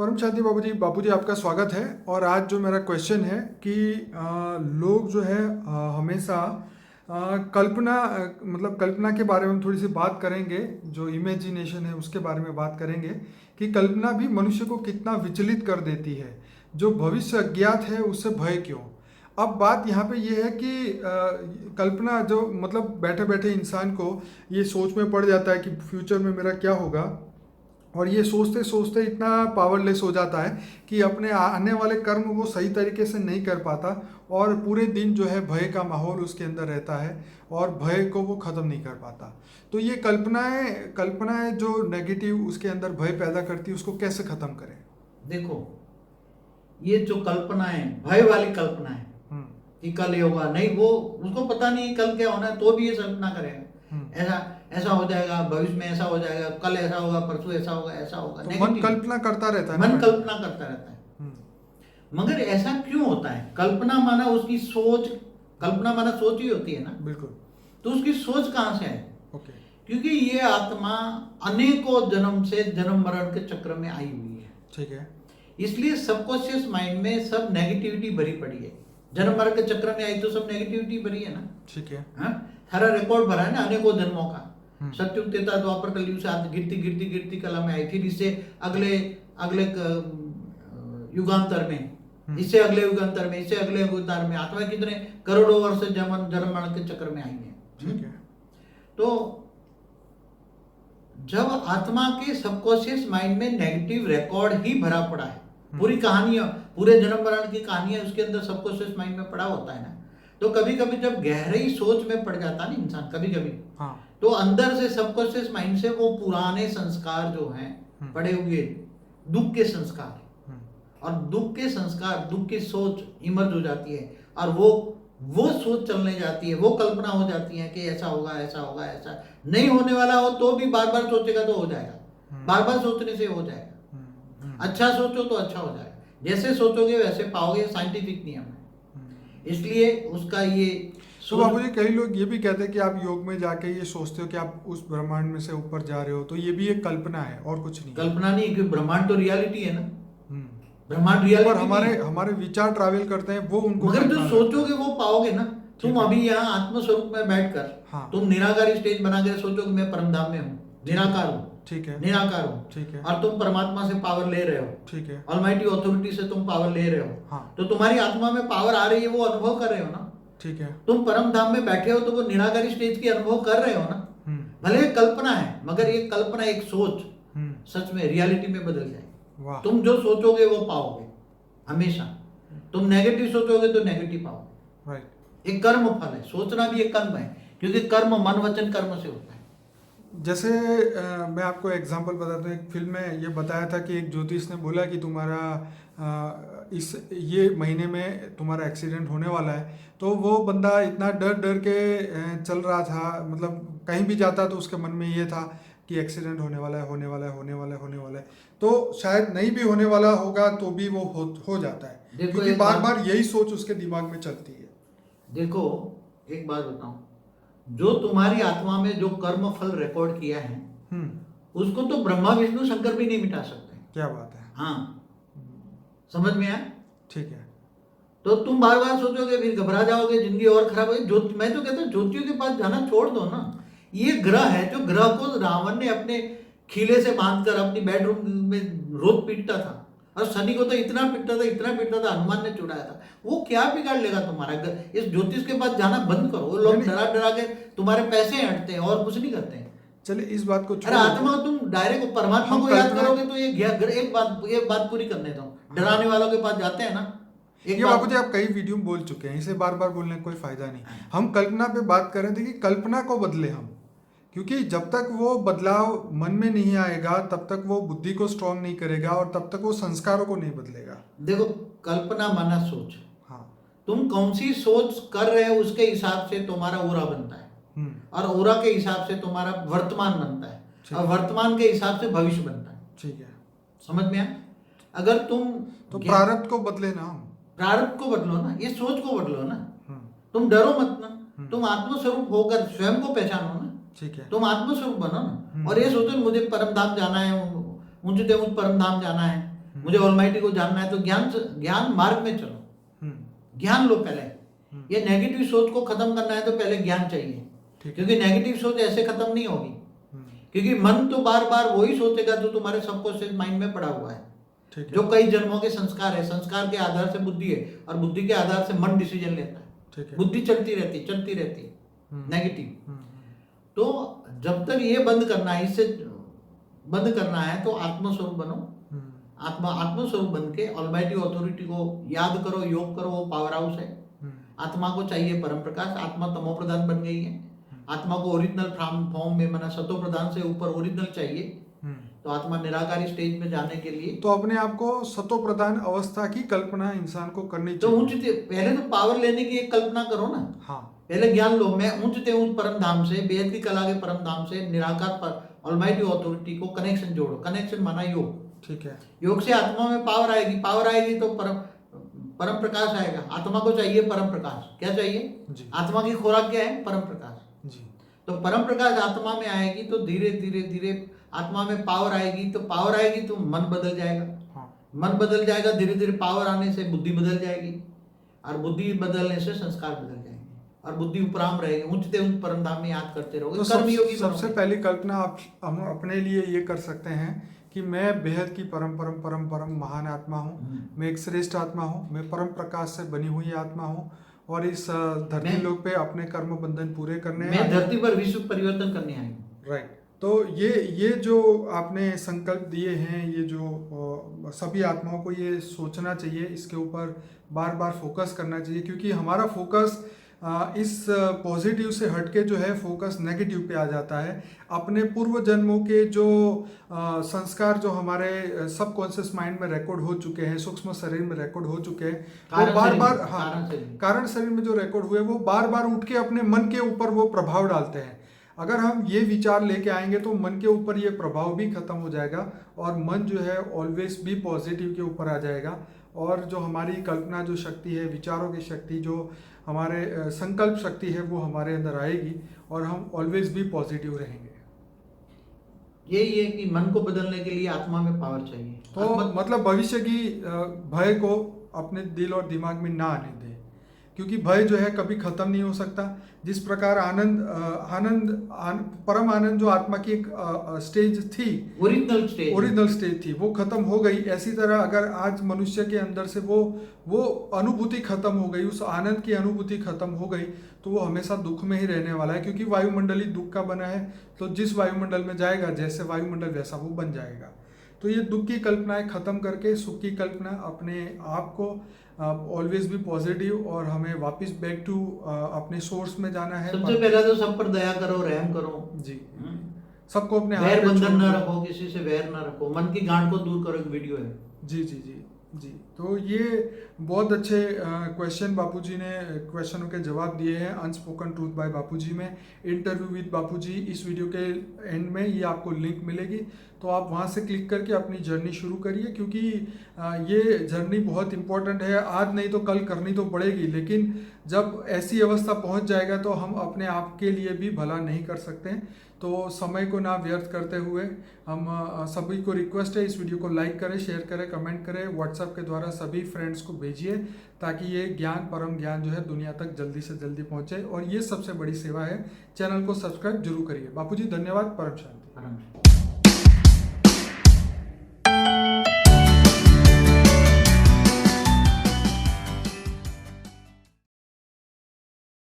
परम शांति बाबूजी आपका स्वागत है। और आज जो मेरा क्वेश्चन है कि लोग जो है हमेशा मतलब कल्पना के बारे में हम थोड़ी सी बात करेंगे। जो इमेजिनेशन है उसके बारे में बात करेंगे कि कल्पना भी मनुष्य को कितना विचलित कर देती है। जो भविष्य अज्ञात है उससे भय क्यों। अब बात यहाँ पे ये है कि कल्पना जो मतलब बैठे बैठे इंसान को ये सोच में पड़ जाता है कि फ्यूचर में मेरा क्या होगा, और ये सोचते सोचते इतना पावरलेस हो जाता है कि अपने आने वाले कर्म वो सही तरीके से नहीं कर पाता, और पूरे दिन जो है भय का माहौल उसके अंदर रहता है और भय को वो ख़त्म नहीं कर पाता। तो ये कल्पनाएं जो नेगेटिव उसके अंदर भय पैदा करती है उसको कैसे ख़त्म करें। देखो, ये जो कल्पना है, भय वाली कल्पना है कि कल ये होगा, नहीं वो उसको पता नहीं कल क्या होना है, तो भी ये कल्पना करेगा ऐसा ऐसा हो जाएगा, भविष्य में ऐसा हो जाएगा, कल ऐसा होगा, परसों ऐसा होगा, ऐसा होगा। तो मन कल्पना करता रहता है, मन कल्पना करता रहता है। मगर ऐसा क्यों होता है? कल्पना माना उसकी सोच, कल्पना माना सोच ही होती है ना। बिल्कुल। तो उसकी सोच कहाँ से है? ओके। क्योंकि ये आत्मा अनेकों जन्म से जन्म मरण के चक्र में आई हुई है। ठीक है। इसलिए सबकॉन्शियस माइंड में सब नेगेटिविटी भरी पड़ी है। जन्म मरण के चक्र में आई तो सब नेगेटिविटी भरी है ना। ठीक है। सारा रिकॉर्ड भरा है ना अनेकों जन्मों का। सत्युग त्रेता द्वापर कलयुग से गिरती गिरती गिरती कला में आई, फिर इससे अगले अगले युगांतर में, इससे अगले युगांतर में, इससे अगले युगांतर में आत्मा कितने करोड़ों वर्ष से जन्म मरण के चक्र में आई है। ठीक है। तो जब आत्मा के सबकॉन्शियस माइंड में नेगेटिव रिकॉर्ड ही भरा पड़ा है, पूरी कहानियां, पूरे जन्म मरण की कहानियां उसके अंदर सबकॉन्शियस माइंड में पड़ा होता है ना। तो कभी कभी जब गहरी सोच में पड़ जाता है ना इंसान, कभी कभी तो अंदर से सबकॉन्शियस माइंड से वो पुराने संस्कार जो हैं पड़े हुए दुख के संस्कार, और दुख के संस्कार, दुख की सोच इमर्ज हो जाती है, और वो सोच चलने जाती है, वो कल्पना हो जाती है कि ऐसा होगा, ऐसा होगा, ऐसा नहीं होने वाला हो तो भी बार बार सोचेगा तो हो जाएगा। बार बार सोचने से हो जाएगा। अच्छा सोचो तो अच्छा हो जाएगा, जैसे सोचोगे वैसे पाओगे, साइंटिफिक नियम है। इसलिए उसका ये तो बाबूजी कई लोग ये भी कहते हैं कि आप योग में जाके ये सोचते हो कि आप उस ब्रह्मांड में से ऊपर जा रहे हो, तो ये भी एक कल्पना है और कुछ नहीं। कल्पना नहीं, क्योंकि ब्रह्मांड तो रियलिटी है ना। ब्रह्मांड रियलिटी पर हमारे विचार ट्रैवल करते हैं, वो उनको मगर जो सोचोगे वो पाओगे ना। तुम अभी यहाँ आत्मस्वरूप में बैठकर तुम निराकारी स्टेज बना के सोचो कि मैं परमधाम में हूँ, निराकार हूँ। ठीक है। निराकार हूँ। ठीक है। और तुम परमात्मा से पावर ले रहे हो। ठीक है। ऑलमाइटी अथॉरिटी से तुम पावर ले रहे हो। तो तुम्हारी आत्मा में पावर आ रही है, वो अनुभव कर रहे हो ना। ठीक है। तुम परम धाम में बैठे हो तो वो निराकारी स्टेज की अनुभव कर रहे हो ना। भले कल्पना है, मगर ये कल्पना एक सोच सच में रियलिटी में बदल जाएगी। तुम जो सोचोगे वो पाओगे हमेशा। तुम नेगेटिव सोचोगे तो नेगेटिव पाओगे। राइट। एक कर्म फल है, सोचना भी एक कर्म है, क्योंकि कर्म मन वचन कर्म से होता है। जैसे मैं आपको एग्जांपल बताता हूँ। एक फिल्म में ये बताया था कि एक ज्योतिष ने बोला कि तुम्हारा ये महीने में तुम्हारा एक्सीडेंट होने वाला है। तो वो बंदा इतना डर डर के चल रहा था, मतलब कहीं भी जाता तो उसके मन में ये था कि एक्सीडेंट होने वाला है, होने वाला है, होने वाला है, होने वाला है। तो शायद नहीं भी होने वाला होगा तो भी वो हो जाता है, क्योंकि बार बार यही सोच उसके दिमाग में चलती है। देखो एक बात बताऊं, जो तुम्हारी आत्मा में जो कर्म फल रिकॉर्ड किया है उसको तो ब्रह्मा विष्णु शंकर भी नहीं मिटा सकते। क्या बात है। हाँ, समझ में आया। ठीक है। तो तुम बार बार सोचोगे, फिर घबरा जाओगे, जिंदगी और खराब होगी। मैं तो कहता हूँ ज्योतियों के पास जाना छोड़ दो ना। ये ग्रह है, जो ग्रह को रावण ने अपने खीले से बांधकर अपनी बेडरूम में रोज पीटता था, और शनि को तो इतना पीटता था, हनुमान ने चुराया था। वो क्या बिगाड़ लेगा तुम्हारा? इस ज्योतिष के पास जाना बंद करो। वो लोग डरा डरा के तुम्हारे पैसे हटते हैं और कुछ नहीं करते हैं। चलिए इस बात को अरे आत्मा तुम डायरेक्ट परमात्मा को याद करोगे तो ये एक बात पूरी करने दो। डराने वालों के पास जाते हैं ना। ये बाबूजी आप कई वीडियो में बोल चुके हैं, इसे बार बार बोलने का कोई फायदा नहीं। हम कल्पना पे बात कर रहे थे कि कल्पना को बदले हम, क्योंकि जब तक वो बदलाव मन में नहीं आएगा तब तक वो बुद्धि को स्ट्रांग नहीं करेगा, और तब तक वो संस्कारों को नहीं बदलेगा। देखो, कल्पना माना सोच। हाँ, तुम कौन सी सोच कर रहे हो उसके हिसाब से तुम्हारा ओरा बनता है, और ओरा के हिसाब से तुम्हारा वर्तमान बनता है, और वर्तमान के हिसाब से भविष्य बनता है। ठीक है, समझ में आया। अगर तुम तो प्रारब्ध को बदले ना, हम प्रारब्ध को बदलो ना, ये सोच को बदलो ना। तुम डरो मत ना, तुम आत्मस्वरूप होकर स्वयं को पहचानो ना। ठीक है, तुम आत्मस्वरूप बनो ना, और ये सोचो मुझे परम धाम जाना है, ऊंचे से ऊंच परम धाम जाना है, मुझे ऑलमाइटी को जानना है तो ज्ञान मार्ग में चलो, हम्म, ज्ञान लो पहले। ये नेगेटिव सोच को खत्म करना है तो पहले ज्ञान चाहिए, ठीक है। क्योंकि नेगेटिव सोच ऐसे खत्म नहीं होगी, हम्म, क्योंकि मन तो बार बार वही सोचेगा जो तुम्हारे सबकॉन्शियस माइंड में पड़ा हुआ है, ठीक है, जो कई जन्मों के संस्कार है। संस्कार के आधार से बुद्धि है और बुद्धि के आधार से मन डिसीजन लेता है। ठीक है। बुद्धि चलती रहती नेगेटिव। हम्म, तो जब तक ये बंद करना है, इससे बंद करना है तो आत्मस्वरूप बनो। हम्म, आत्मस्वरूप बन के ऑलमाइटी ऑथोरिटी को याद करो, योग करो, वो पावर हाउस है। आत्मा को चाहिए परम प्रकाश। आत्मा तमो प्रधान बन गई है। आत्मा को ओरिजिनल फॉर्म में मना सतो प्रधान से ऊपर ओरिजिनल चाहिए। तो आत्मा निराकारी स्टेज में जाने के लिए तो अपने आप को सतो प्रधान अवस्था की कल्पना इंसान को करनी तो चाहिए। पहले तो पावर लेने की एक कल्पना करो ना। हाँ, पहले ज्ञान लो, मैं ऊंचते ऊंच परम धाम से, बेहद की कला के परम धाम से निराकार पर ऑलमाइटी ऑथोरिटी को कनेक्शन जोड़ो। कनेक्शन माना योग। ठीक है। योग से आत्मा में पावर आएगी। पावर आएगी तो परम प्रकाश आएगा। आत्मा को चाहिए परम प्रकाश। क्या चाहिए? जी, आत्मा की खुराक क्या है? परम प्रकाश। जी, तो परम प्रकाश आत्मा में आएगी तो धीरे धीरे धीरे आत्मा में पावर आएगी। तो पावर आएगी तो मन बदल जाएगा। हाँ, मन बदल जाएगा, धीरे धीरे पावर आने से बुद्धि बदल जाएगी और बुद्धि बदलने से संस्कार बदल जाएंगे और बुद्धि उपराम रहेगी। ऊंचते ऊंच परम धाम में याद करते रहोगे। तो कर्मयोगी सबसे बनोगे। पहली कल्पना हम अपने लिए ये कर सकते हैं कि मैं बेहद की परम परम परम परम महान आत्मा हूँ। मैं एक श्रेष्ठ आत्मा हूँ। मैं परम प्रकाश से बनी हुई आत्मा हूँ और इस धरती लोक पे अपने कर्म बंधन पूरे करने मैं धरती पर विश्व परिवर्तन करने आई हूँ। राइट। तो ये जो आपने संकल्प दिए हैं, ये जो सभी आत्माओं को ये सोचना चाहिए, इसके ऊपर बार बार फोकस करना चाहिए, क्योंकि हमारा फोकस इस पॉजिटिव से हटके जो है फोकस नेगेटिव पे आ जाता है। अपने पूर्व जन्मों के जो संस्कार जो हमारे सबकॉन्शियस माइंड में रिकॉर्ड हो चुके हैं, सूक्ष्म शरीर में रिकॉर्ड हो चुके हैं, वो बार बार कारण शरीर में जो रिकॉर्ड हुए वो बार बार उठ के अपने मन के ऊपर वो प्रभाव डालते हैं। अगर हम ये विचार लेके आएंगे तो मन के ऊपर ये प्रभाव भी खत्म हो जाएगा और मन जो है ऑलवेज भी पॉजिटिव के ऊपर आ जाएगा। और जो हमारी कल्पना जो शक्ति है, विचारों की शक्ति, जो हमारे संकल्प शक्ति है, वो हमारे अंदर आएगी और हम ऑलवेज भी पॉजिटिव रहेंगे। यही है कि मन को बदलने के लिए आत्मा में पावर चाहिए। तो मतलब भविष्य की भय को अपने दिल और दिमाग में ना आने दें, क्योंकि भय जो है कभी खत्म नहीं हो सकता। जिस प्रकार परम आनंद जो आत्मा की एक स्टेज थी, ओरिजिनल स्टेज थी, वो खत्म हो गई। ऐसी तरह अगर आज मनुष्य के अंदर से वो अनुभूति खत्म हो गई, उस आनंद की अनुभूति खत्म हो गई, तो वो हमेशा दुख में ही रहने वाला है, क्योंकि वायुमंडल ही दुख का बना है। तो जिस वायुमंडल में जाएगा, जैसे वायुमंडल वैसा वो बन जाएगा। तो ये दुख की कल्पनाएं खत्म करके सुख की कल्पना, अपने आप को ऑलवेज भी पॉजिटिव, और हमें वापस बैक टू अपने सोर्स में जाना है। सबसे पहला तो सब पर दया करो, रहम करो जी। सबको अपने वैर बंधन न रखो, किसी से वैर न रखो, मन की गांठ को दूर करो। एक वीडियो है। जी जी जी जी। तो ये बहुत अच्छे क्वेश्चन बापूजी ने क्वेश्चनों के जवाब दिए हैं अनस्पोकन ट्रूथ बाय बापूजी में। इंटरव्यू विद बापूजी, इस वीडियो के एंड में ये आपको लिंक मिलेगी, तो आप वहाँ से क्लिक करके अपनी जर्नी शुरू करिए, क्योंकि ये जर्नी बहुत इंपॉर्टेंट है। आज नहीं तो कल करनी तो पड़ेगी, लेकिन जब ऐसी अवस्था पहुँच जाएगा तो हम अपने आप के लिए भी भला नहीं कर सकते। तो समय को ना व्यर्थ करते हुए हम सभी को रिक्वेस्ट है, इस वीडियो को लाइक करें, शेयर करें, कमेंट करें, व्हाट्सएप के द्वारा सभी फ्रेंड्स को भेजिए, ताकि ये ज्ञान, परम ज्ञान जो है दुनिया तक जल्दी से जल्दी पहुंचे। और ये सबसे बड़ी सेवा है, चैनल को सब्सक्राइब जरूर करिए। बापूजी धन्यवाद। परम शांति।